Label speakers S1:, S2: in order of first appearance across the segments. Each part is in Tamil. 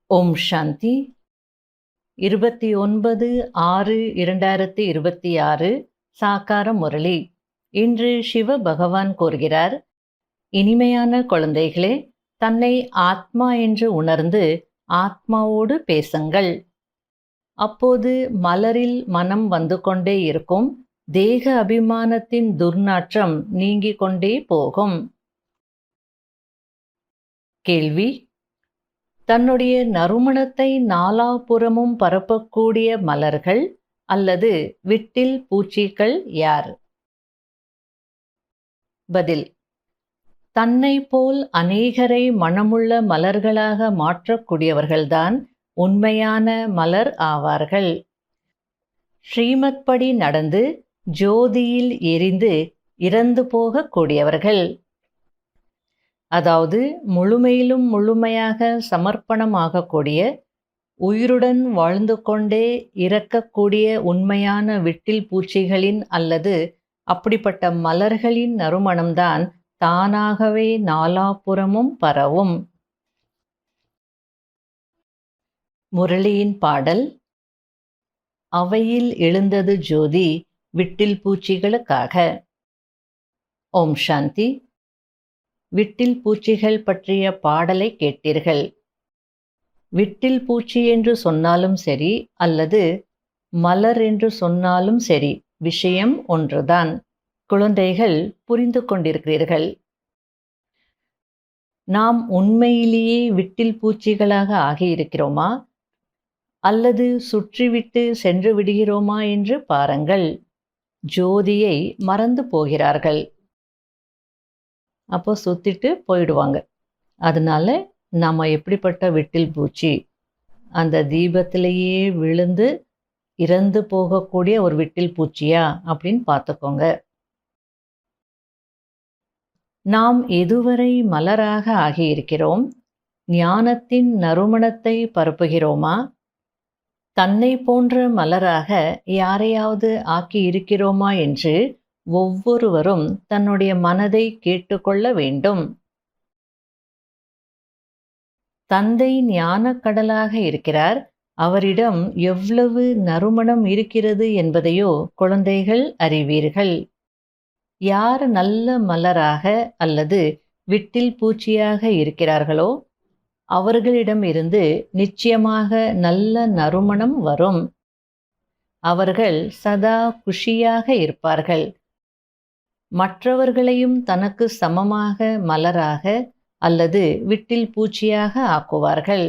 S1: ஓம் சாந்தி. 29/6/2026 சாக்கார முரளி. இன்று சிவ பகவான் கூறுகிறார், இனிமையான குழந்தைகளே, தன்னை ஆத்மா என்று உணர்ந்து ஆத்மாவோடு பேசுங்கள். அப்போது மலரில் மனம் வந்து கொண்டே இருக்கும். தேக அபிமானத்தின் துர்நாற்றம் நீங்கிக் கொண்டே போகும். கேள்வி: தன்னுடைய நறுமணத்தை நாலாபுறமும் பரப்பக்கூடிய மலர்கள் அல்லது விட்டில் பூச்சிகள் யார்? பதில்: தன்னை போல் அநேகரை மனமுள்ள மலர்களாக மாற்றக்கூடியவர்கள்தான் உண்மையான மலர் ஆவார்கள். ஸ்ரீமத் படி நடந்து ஜோதியில் எரிந்து இறந்து போகக்கூடியவர்கள், அதாவது முழுமையிலும் முழுமையாக சமர்ப்பணமாகக்கூடிய, உயிருடன் வாழ்ந்து கொண்டே இறக்கக்கூடிய உண்மையான விட்டில் பூச்சிகளின் அல்லது அப்படிப்பட்ட மலர்களின் நறுமணம்தான் தானாகவே நாலாபுறமும் பரவும். முரளியின் பாடல்: அவையில் எழுந்தது ஜோதி விட்டில் பூச்சிகளுக்காக. ஓம் சாந்தி. விட்டில் பூச்சிகள் பற்றிய பாடலை கேட்டீர்கள். விட்டில் பூச்சி என்று சொன்னாலும் சரி அல்லது மலர் என்று சொன்னாலும் சரி, விஷயம் ஒன்றுதான். குழந்தைகள் புரிந்து கொண்டிருக்கிறீர்கள். நாம் உண்மையிலேயே விட்டில் பூச்சிகளாக ஆகியிருக்கிறோமா அல்லது சுற்றிவிட்டு சென்று விடுகிறோமா என்று பாருங்கள். ஜோதியை மறந்து போகிறார்கள். அப்போ சுத்திட்டு போயிடுவாங்க. அதனால நம்ம எப்படிப்பட்ட விட்டில் பூச்சி, அந்த தீபத்திலேயே விழுந்து இறந்து போகக்கூடிய ஒரு விட்டில் பூச்சியா அப்படின்னு பார்த்துக்கோங்க. நாம் எதுவரை மலராக ஆகியிருக்கிறோம்? ஞானத்தின் நறுமணத்தை பரப்புகிறோமா? தன்னை போன்ற மலராக யாரையாவது ஆக்கி இருக்கிறோமா என்று ஒவ்வொருவரும் தன்னுடைய மனதை கேட்டுக்கொள்ள வேண்டும். தந்தை ஞானக் கடலாக இருக்கிறார். அவரிடம் எவ்வளவு நறுமணம் இருக்கிறது என்பதையோ குழந்தைகள் அறிவீர்கள். யார் நல்ல மலராக அல்லது விட்டில் பூச்சியாக இருக்கிறார்களோ அவர்களிடம் இருந்து நிச்சயமாக நல்ல நறுமணம் வரும். அவர்கள் சதா குஷியாக இருப்பார்கள். மற்றவர்களையும் தனக்கு சமமாக மலராக அல்லது விட்டில் பூச்சியாக ஆக்குவார்கள்.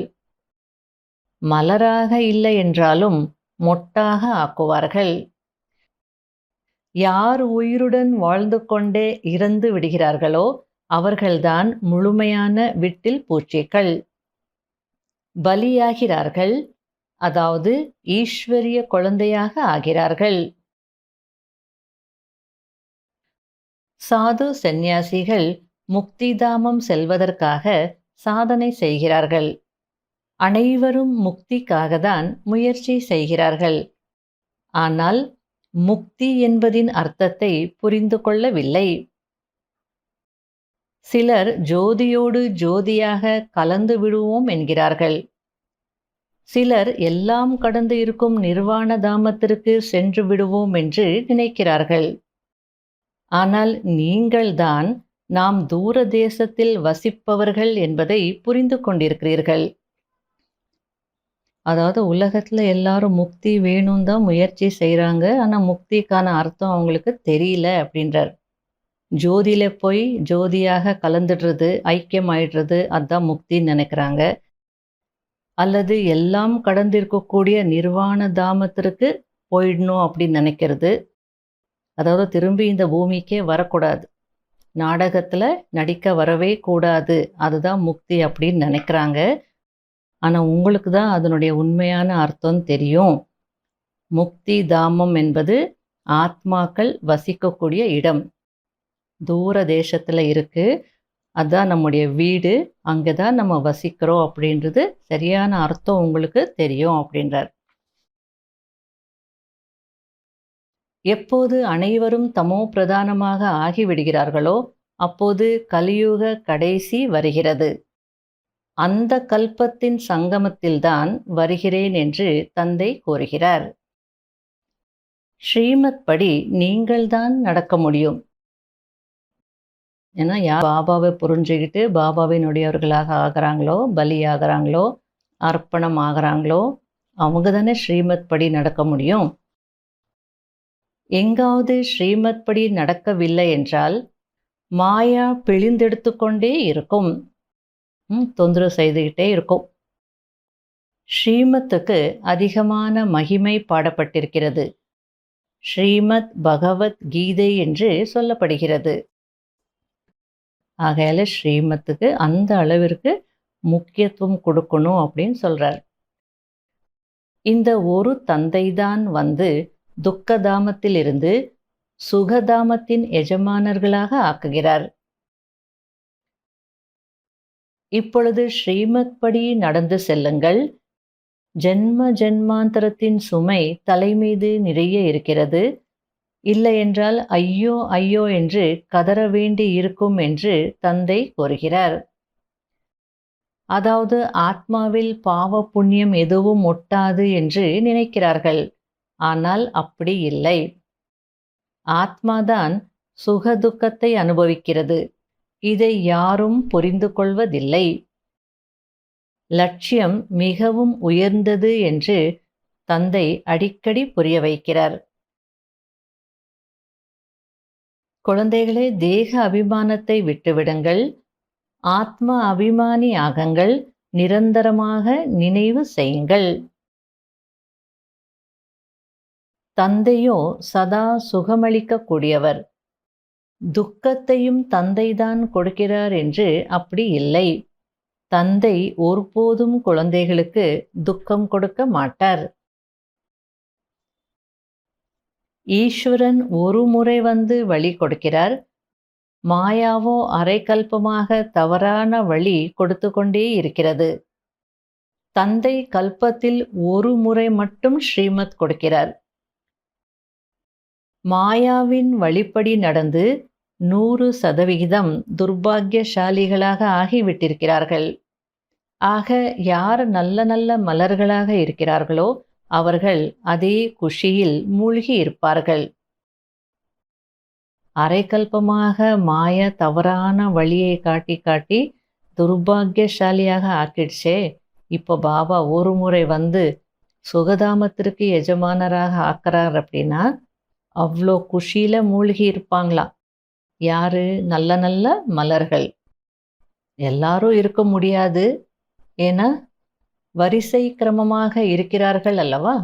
S1: மலராக இல்லை என்றாலும் மொட்டாக ஆக்குவார்கள். யார் உயிருடன் வாழ்ந்து கொண்டே இறந்து விடுகிறார்களோ அவர்கள்தான் முழுமையான விட்டில் பூச்சிகள். பலியாகிறார்கள், அதாவது ஈஸ்வரிய குழந்தையாக ஆகிறார்கள். சாது சந்நியாசிகள் முக்திதாமம் செல்வதற்காக சாதனை செய்கிறார்கள். அனைவரும் முக்திக்காக தான் முயற்சி செய்கிறார்கள். ஆனால் முக்தி என்பதின் அர்த்தத்தை புரிந்து கொள்ளவில்லை. சிலர் ஜோதியோடு ஜோதியாக கலந்து விடுவோம் என்கிறார்கள். சிலர் எல்லாம் கடந்து இருக்கும் நிர்வாண தாமத்திற்கு சென்று விடுவோம் என்று நினைக்கிறார்கள். ஆனால் நீங்கள்தான் நாம் தூர தேசத்தில் வசிப்பவர்கள் என்பதை புரிந்து கொண்டிருக்கிறீர்கள். அதாவது உலகத்தில் எல்லாரும் முக்தி வேணும் தான் முயற்சி செய்கிறாங்க. ஆனால் முக்திக்கான அர்த்தம் அவங்களுக்கு தெரியல அப்படின்றார். ஜோதியில போய் ஜோதியாக கலந்துடுறது, ஐக்கியம் ஆயிடுறது, அதுதான் முக்தின்னு நினைக்கிறாங்க. அல்லது எல்லாம் கடந்திருக்கக்கூடிய நிர்வாண தாமத்திற்கு போயிடணும் அப்படின்னு நினைக்கிறது. அதாவது திரும்பி இந்த பூமிக்கே வரக்கூடாது, நாடகத்தில் நடிக்க வரவே கூடாது, அதுதான் முக்தி அப்படின்னு நினைக்கிறாங்க. ஆனால் உங்களுக்கு தான் அதனுடைய உண்மையான அர்த்தம் தெரியும். முக்தி தாமம் என்பது ஆத்மாக்கள் வசிக்கக்கூடிய இடம். தூர தேசத்தில் இருக்குது, அதுதான் நம்முடைய வீடு, அங்கே தான் நம்ம வசிக்கிறோம் அப்படின்றது சரியான அர்த்தம் உங்களுக்கு தெரியும் அப்படின்றார். எப்போது அனைவரும் தமோ பிரதானமாக ஆகிவிடுகிறார்களோ அப்போது கலியுக கடைசி வருகிறது. அந்த கல்பத்தின் சங்கமத்தில்தான் வருகிறேன் என்று தந்தை கூறுகிறார். ஸ்ரீமத் படி நீங்கள்தான் நடக்க முடியும். ஏன்னா யார் பாபாவை புரிஞ்சுக்கிட்டு பாபாவினுடையவர்களாக ஆகிறாங்களோ, பலியாகிறாங்களோ, அர்ப்பணம் ஆகிறாங்களோ, அவங்க தானே ஸ்ரீமத் படி நடக்க முடியும். எங்காவது ஸ்ரீமத் படி நடக்கவில்லை என்றால் மாயா பிழிந்தெடுத்து கொண்டே இருக்கும், தொந்தரவு செய்துகிட்டே இருக்கும். ஸ்ரீமத்துக்கு அதிகமான மகிமை பாடப்பட்டிருக்கிறது. ஸ்ரீமத் பகவத் கீதை என்று சொல்லப்படுகிறது. ஆகையால ஸ்ரீமத்துக்கு அந்த அளவிற்கு முக்கியத்துவம் கொடுக்கணும் அப்படின்னு சொல்றார். இந்த ஒரு தந்தைதான் வந்து துக்கதாமத்திலிருந்து சுகதாமத்தின் எஜமானர்களாக ஆக்குகிறார். இப்பொழுது ஸ்ரீமத் படி நடந்து செல்லுங்கள். ஜென்ம ஜென்மாந்தரத்தின் சுமை தலைமீது நிறைய இருக்கிறது. இல்லையென்றால் ஐயோ ஐயோ என்று கதற வேண்டி இருக்கும் என்று தந்தை கூறுகிறார். அதாவது ஆத்மாவில் பாவ புண்ணியம் எதுவும் ஒட்டாது என்று நினைக்கிறார்கள். ஆனால் அப்படி இல்லை. ஆத்மாதான் சுகதுக்கத்தை அனுபவிக்கிறது. இதை யாரும் புரிந்து கொள்வதில்லை. லட்சியம் மிகவும் உயர்ந்தது என்று தந்தை அடிக்கடி புரிய வைக்கிறார். குழந்தைகளே, தேக அபிமானத்தை விட்டுவிடுங்கள். ஆத்ம அபிமானி ஆகுங்கள். நிரந்தரமாக நினைவு செய்யுங்கள். தந்தையோ சதா சுகமளிக்கக்கூடியவர். துக்கத்தையும் தந்தைதான் கொடுக்கிறார் என்று அப்படி இல்லை. தந்தை ஒருபோதும் குழந்தைகளுக்கு துக்கம் கொடுக்க மாட்டார். ஈஸ்வரன் ஒரு முறை வந்து வழி கொடுக்கிறார். மாயாவோ அரைக்கல்பமாக தவறான வழி கொடுத்து கொண்டே இருக்கிறது. தந்தை கல்பத்தில் ஒரு முறை மட்டும் ஸ்ரீமத் கொடுக்கிறார். மாயாவின் வழிப்படி நடந்து 100% துர்பாக்கியசாலிகளாக ஆகிவிட்டிருக்கிறார்கள். ஆக யார் நல்ல நல்ல மலர்களாக இருக்கிறார்களோ அவர்கள் அதே குஷியில் மூழ்கி இருப்பார்கள். அரைக்கல்பமாக மாய தவறான வழியை காட்டி காட்டி துர்பாக்கியசாலியாக ஆக்கிடுச்சே. இப்போ பாபா ஒரு முறை வந்து சுகதாமத்திற்கு எஜமானராக ஆக்கிறார் அப்படின்னா அவ்வளோ குஷியில மூழ்கி இருப்பாங்களாம். யாரு? நல்ல நல்ல மலர்கள். எல்லாரும் இருக்க முடியாது. ஏன்னா வரிசை கிரமமாக இருக்கிறார்கள் அல்லவா?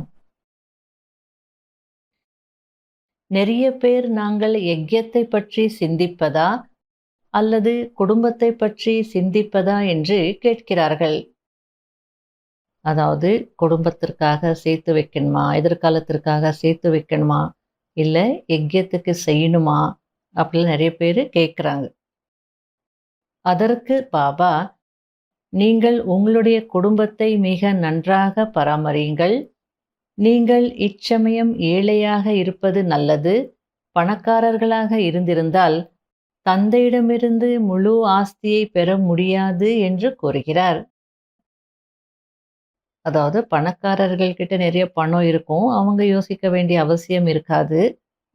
S1: நிறைய பேர் நாங்கள் யஜ்யத்தை பற்றி சிந்திப்பதா அல்லது குடும்பத்தை பற்றி சிந்திப்பதா என்று கேட்கிறார்கள். அதாவது குடும்பத்திற்காக சேர்த்து வைக்கணுமா, எதிர்காலத்திற்காக சேர்த்து வைக்கணுமா, இல்லை யஜ்யத்துக்கு செய்யணுமா அப்படின்னு நிறைய பேர் கேட்குறாங்க. அதற்கு பாபா, நீங்கள் உங்களுடைய குடும்பத்தை மிக நன்றாக பராமரியுங்கள். நீங்கள் இச்சமயம் ஏழையாக இருப்பது நல்லது. பணக்காரர்களாக இருந்திருந்தால் தந்தையிடமிருந்து முழு ஆஸ்தியை பெற முடியாது என்று கூறுகிறார். அதாவது பணக்காரர்கள் கிட்ட நிறைய பணம் இருக்கும், அவங்க யோசிக்க வேண்டிய அவசியம் இருக்காது.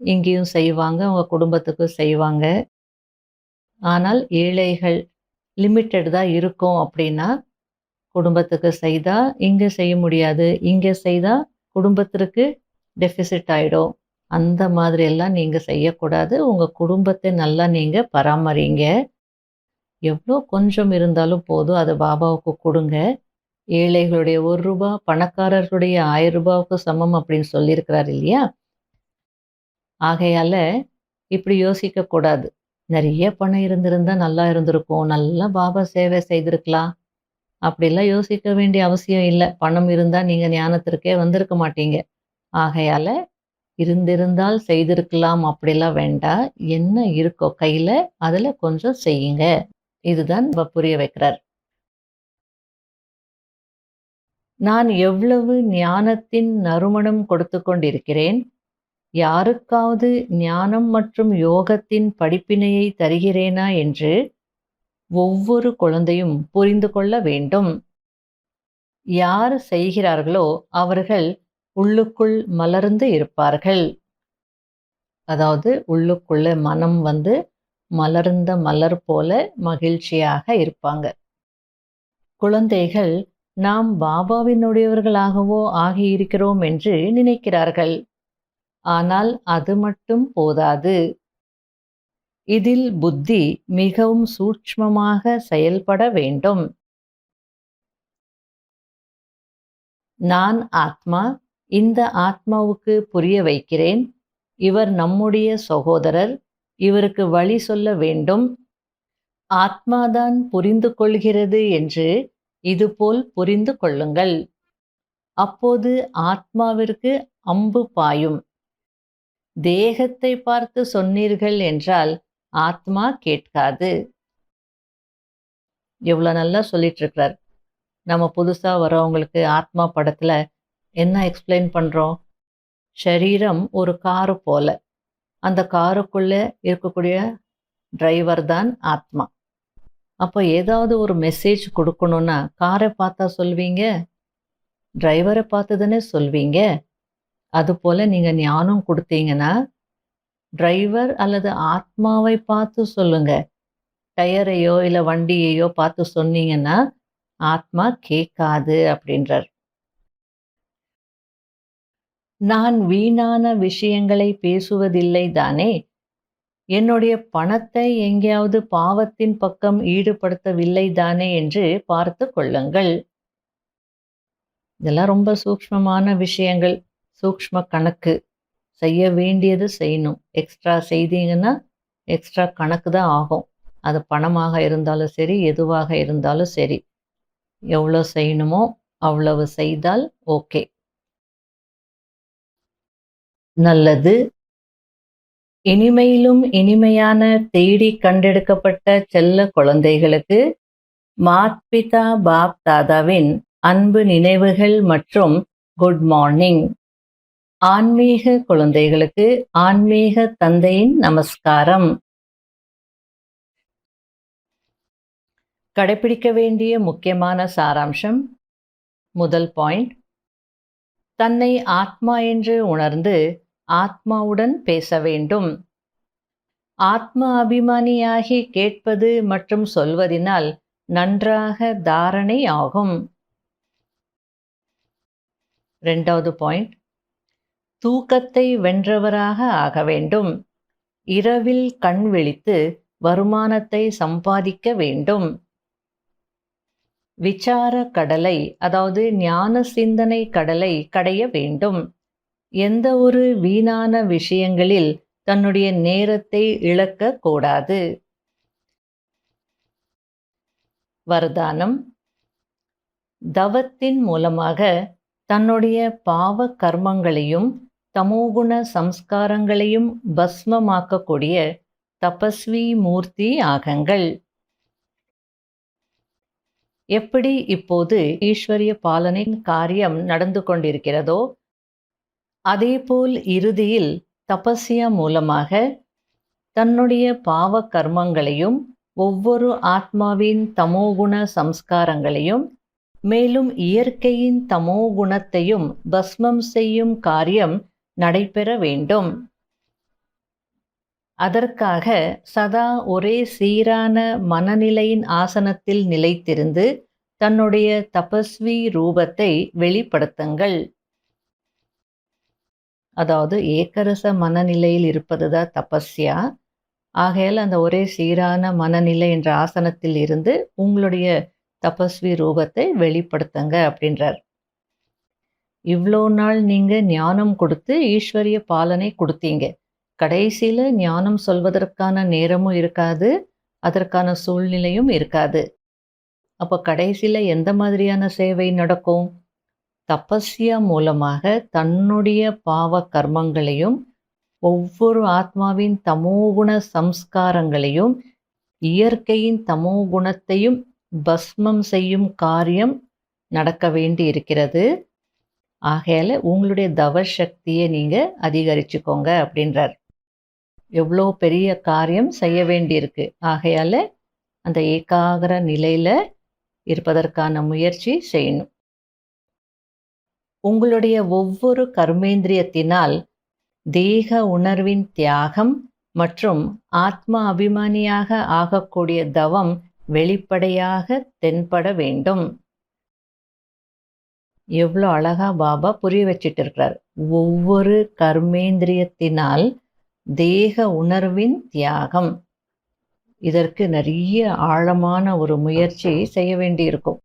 S1: இங்கேயும் செய்வாங்க, அவங்க குடும்பத்துக்கும் செய்வாங்க. ஆனால் ஏழைகள் லிமிட்டட் தான் இருக்கும் அப்படின்னா குடும்பத்துக்கு செய்தா இங்கே செய்ய முடியாது, இங்கே செய்தா குடும்பத்திற்கு டெபிசிட் ஆகிடும். அந்த மாதிரி எல்லாம் நீங்கள் செய்யக்கூடாது. உங்கள் குடும்பத்தை நல்லா நீங்கள் பராமரிங்க. எவ்வளோ கொஞ்சம் இருந்தாலும் போதும், அதை பாபாவுக்கு கொடுங்க. ஏழைகளுடைய 1 ரூபா பணக்காரர்களுடைய 1000 ரூபாவுக்கு சமம் அப்படின்னு சொல்லியிருக்கிறார் இல்லையா? ஆகையால் இப்படி யோசிக்கக்கூடாது. நிறைய பணம் இருந்திருந்தா நல்லா இருந்திருக்கும், நல்லா பாபா சேவை செய்திருக்கலாம், அப்படிலாம் யோசிக்க வேண்டிய அவசியம் இல்லை. பணம் இருந்தால் நீங்கள் ஞானத்திற்கே வந்திருக்க மாட்டீங்க. ஆகையால் இருந்திருந்தால் செய்திருக்கலாம் அப்படிலாம் வேண்டாம். என்ன இருக்கோ கையில் அதில் கொஞ்சம் செய்யுங்க. இதுதான் புரிய வைக்கிறார். நான் எவ்வளவு ஞானத்தின் நறுமணம் கொடுத்து கொண்டிருக்கிறேன். யாருக்காவது ஞானம் மற்றும் யோகத்தின் படிப்பினையை தருகிறேனா என்று ஒவ்வொரு குழந்தையும் புரிந்து கொள்ள வேண்டும். யார் செய்கிறார்களோ அவர்கள் உள்ளுக்குள் மலர்ந்து இருப்பார்கள். அதாவது உள்ளுக்குள்ள மனம் மலர்ந்த மலர் போல மகிழ்ச்சியாக இருப்பாங்க. குழந்தைகள் நாம் பாபாவினுடையவர்களாகவோ ஆகியிருக்கிறோம் என்று நினைக்கிறார்கள். ஆனால் அது மட்டும் போதாது. இதில் புத்தி மிகவும் சூட்சுமமாக செயல்பட வேண்டும். நான் ஆத்மா, இந்த ஆத்மாவுக்கு புரிய வைக்கிறேன். இவர் நம்முடைய சகோதரர், இவருக்கு வழி சொல்ல வேண்டும். ஆத்மாதான் புரிந்து கொள்கிறது என்று இதுபோல் புரிந்து கொள்ளுங்கள். அப்போது ஆத்மாவிற்கு அம்பு பாயும். தேகத்தை பார்த்து சொன்னீர்கள் என்றால் ஆத்மா கேட்காது. எவ்வளவு நல்லா சொல்லிட்டு இருக்கிறார். நம்ம புதுசா வரவங்களுக்கு ஆத்மா படத்துல என்ன எக்ஸ்பிளைன் பண்றோம்? ஷரீரம் ஒரு காரு போல. அந்த காருக்குள்ள இருக்கக்கூடிய டிரைவர் தான் ஆத்மா. அப்போ ஏதாவது ஒரு மெசேஜ் கொடுக்கணும்னா காரை பார்த்தா சொல்வீங்க, டிரைவரை பார்த்து தானே சொல்வீங்க. அதுபோல நீங்க ஞானம் கொடுத்தீங்கன்னா டிரைவர் அல்லது ஆத்மாவை பார்த்து சொல்லுங்க. டயரையோ இல்ல வண்டியையோ பார்த்து சொன்னீங்கன்னா ஆத்மா கேட்காது அப்படின்றார். நான் வீணான விஷயங்களை பேசுவதில்லை தானே, என்னுடைய பணத்தை எங்கேயாவது பாவத்தின் பக்கம் ஈடுபடுத்தவில்லை தானே என்று பார்த்து கொள்ளுங்கள். இதெல்லாம் ரொம்ப சூக்ஷ்மமான விஷயங்கள். சூக்ஷ்ம கணக்கு. செய்ய வேண்டியது செய்யணும். எக்ஸ்ட்ரா செய்தீங்கன்னா எக்ஸ்ட்ரா கணக்கு தான் ஆகும். அது பணமாக இருந்தாலும் சரி, எதுவாக இருந்தாலும் சரி. எவ்வளோ செய்யணுமோ அவ்வளவு செய்தால் ஓகே. நல்லது. இனிமையிலும் இனிமையான தேடி கண்டெடுக்கப்பட்ட செல்ல குழந்தைகளுக்கு மாத்பிதா பாப் தாதாவின் அன்பு நினைவுகள் மற்றும் குட் மார்னிங். ஆன்மீக குழந்தைகளுக்கு ஆன்மீக தந்தையின் நமஸ்காரம். கடைபிடிக்க வேண்டிய முக்கியமான சாராம்சம். முதல் பாயிண்ட், தன்னை ஆத்மா என்று உணர்ந்து ஆத்மாவுடன் பேச வேண்டும். ஆத்ம அபிமானியாகி கேட்பது மற்றும் சொல்வதினால் நன்றாக தாரணை ஆகும். இரண்டாவது பாயிண்ட், தூக்கத்தை வென்றவராக ஆக வேண்டும். இரவில் கண் விழித்து வருமானத்தை சம்பாதிக்க வேண்டும். விசார கடலை, அதாவது ஞான சிந்தனை கடலை கடைய வேண்டும். எந்த ஒரு வீணான விஷயங்களில் தன்னுடைய நேரத்தை இழக்க கூடாது. வரதானம். தவத்தின் மூலமாக தன்னுடைய பாவ கர்மங்களையும் தமோகுண சம்ஸ்காரங்களையும் பஸ்மமாக்கக்கூடிய தபஸ்வி மூர்த்தி ஆகங்கள். எப்படி இப்போது ஈஸ்வரிய பாலனின் காரியம் நடந்து கொண்டிருக்கிறதோ அதேபோல் இறுதியில் தபஸ்யா மூலமாக தன்னுடைய பாவ கர்மங்களையும் ஒவ்வொரு ஆத்மாவின் தமோகுண சம்ஸ்காரங்களையும் மேலும் இயற்கையின் தமோகுணத்தையும் பஸ்மம் செய்யும் காரியம் நடைபெற வேண்டும். அதற்காக சதா ஒரே சீரான மனநிலையின் ஆசனத்தில் நிலைத்திருந்து தன்னுடைய தபஸ்வி ரூபத்தை வெளிப்படுத்துங்கள். அதாவது ஏக்கரச மனநிலையில் இருப்பதுதான் தபஸ்யா. ஆகையால் அந்த ஒரே சீரான மனநிலை என்ற ஆசனத்தில் இருந்து உங்களுடைய தபஸ்வி ரூபத்தை வெளிப்படுத்துங்க அப்படின்றார். இவ்வளோ நாள் நீங்க ஞானம் கொடுத்து ஈஸ்வரிய பாலனை கொடுத்தீங்க. கடைசியில ஞானம் சொல்வதற்கான நேரமும் இருக்காது, அதற்கான சூழ்நிலையும் இருக்காது. அப்போ கடைசியில எந்த மாதிரியான சேவை நடக்கும்? தபஸ்யா மூலமாக தன்னுடைய பாவ கர்மங்களையும் ஒவ்வொரு ஆத்மாவின் தமோகுண சம்ஸ்காரங்களையும் இயற்கையின் தமோகுணத்தையும் பஸ்மம் செய்யும் காரியம் நடக்க வேண்டி இருக்கிறது. ஆகையால உங்களுடைய தவ சக்தியை நீங்க அதிகரிச்சுக்கோங்க அப்படின்றார். எவ்வளோ பெரிய காரியம் செய்ய வேண்டியிருக்கு. ஆகையால அந்த ஏகாகிர நிலையில இருப்பதற்கான முயற்சி செய்யணும். உங்களுடைய ஒவ்வொரு கர்மேந்திரியத்தினால் தேக உணர்வின் தியாகம் மற்றும் ஆத்ம அபிமானியாக ஆகக்கூடிய தவம் வெளிப்படையாக தென்பட வேண்டும். எவ்வளோ அழகா பாபா புரிய வச்சிட்டு இருக்கிறார். ஒவ்வொரு கர்மேந்திரியத்தினால் தேக உணர்வின் தியாகம். இதற்கு நிறைய ஆழமான ஒரு முயற்சி செய்ய வேண்டியிருக்கும்.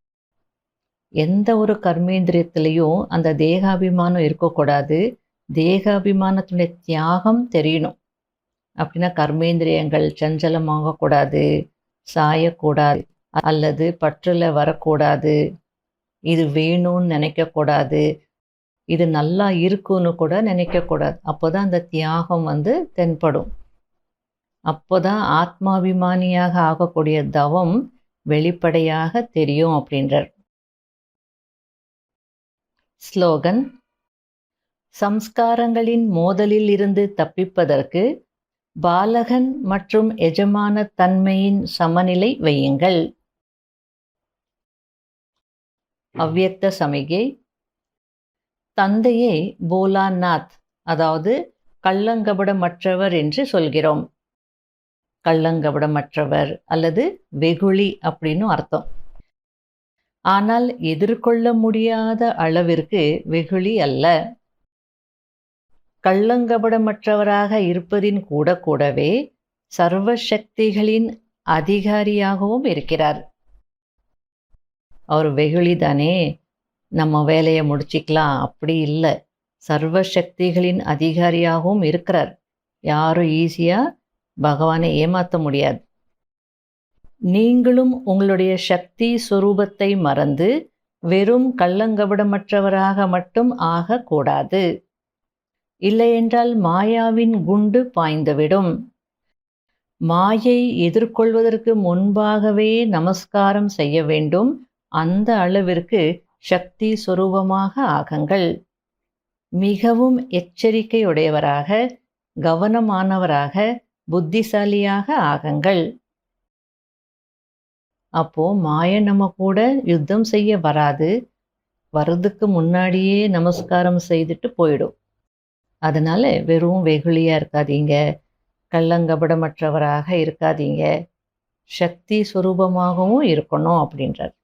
S1: எந்த ஒரு கர்மேந்திரியத்திலையும் அந்த தேகாபிமானம் இருக்கக்கூடாது. தேகாபிமானத்துடைய தியாகம் தெரியணும். அப்படின்னா கர்மேந்திரியங்கள் சஞ்சலமாகக்கூடாது, சாயக்கூடாது, அல்லது பற்றுல வரக்கூடாது, இது வேணும்னு நினைக்கக்கூடாது, இது நல்லா இருக்குன்னு கூட நினைக்கக்கூடாது. அப்போதான் அந்த தியாகம் தென்படும். அப்போதான் ஆத்மாபிமானியாக ஆகக்கூடிய தவம் வெளிப்படையாக தெரியும் அப்படின்றார். ஸ்லோகன்: சம்ஸ்காரங்களின் மோதலில் இருந்து தப்பிப்பதற்கு பாலகன் மற்றும் எஜமான தன்மையின் சமநிலை வையுங்கள். அவ்யக்த சமிகை: தந்தையை போலாநாத், அதாவது கள்ளங்கபடமற்றவர் என்று சொல்கிறோம். கள்ளங்கபடமற்றவர் அல்லது வெகுளி அப்படின்னு அர்த்தம். ஆனால் எதிர்கொள்ள முடியாத அளவிற்கு வெகுளி அல்ல. கள்ளங்கபடமற்றவராக இருப்பதின் கூடவே சர்வசக்திகளின் அதிகாரியாகவும் இருக்கிறார். அவர் வெகுளி தானே, நம்ம வேலையை முடிச்சிக்கலாம் அப்படி இல்லை. சர்வசக்திகளின் அதிகாரியாகவும் இருக்கிறார். யாரும் ஈஸியாக பகவானை ஏமாற்ற முடியாது. நீங்களும் உங்களுடைய சக்தி சொரூபத்தை மறந்து வெறும் கள்ளங்கபடமற்றவராக மட்டும் ஆகக்கூடாது. இல்லையென்றால் மாயாவின் குண்டு பாய்ந்துவிடும். மாயை எதிர்கொள்வதற்கு முன்பாகவே நமஸ்காரம் செய்ய வேண்டும். அந்த அளவிற்கு சக்தி சொரூபமாக ஆகுங்கள். மிகவும் எச்சரிக்கையுடையவராக, கவனமானவராக, புத்திசாலியாக ஆகுங்கள். அப்போ மாயை நம்ம கூட யுத்தம் செய்ய வராது. வர்றதுக்கு முன்னாடியே நமஸ்காரம் செய்துட்டு போயிடும். அதனால வெறும் வெகுளியா இருக்காதீங்க, கள்ளங்கபடமற்றவராக இருக்காதீங்க, சக்தி சுரூபமாகவும் இருக்கணும் அப்படின்றார்.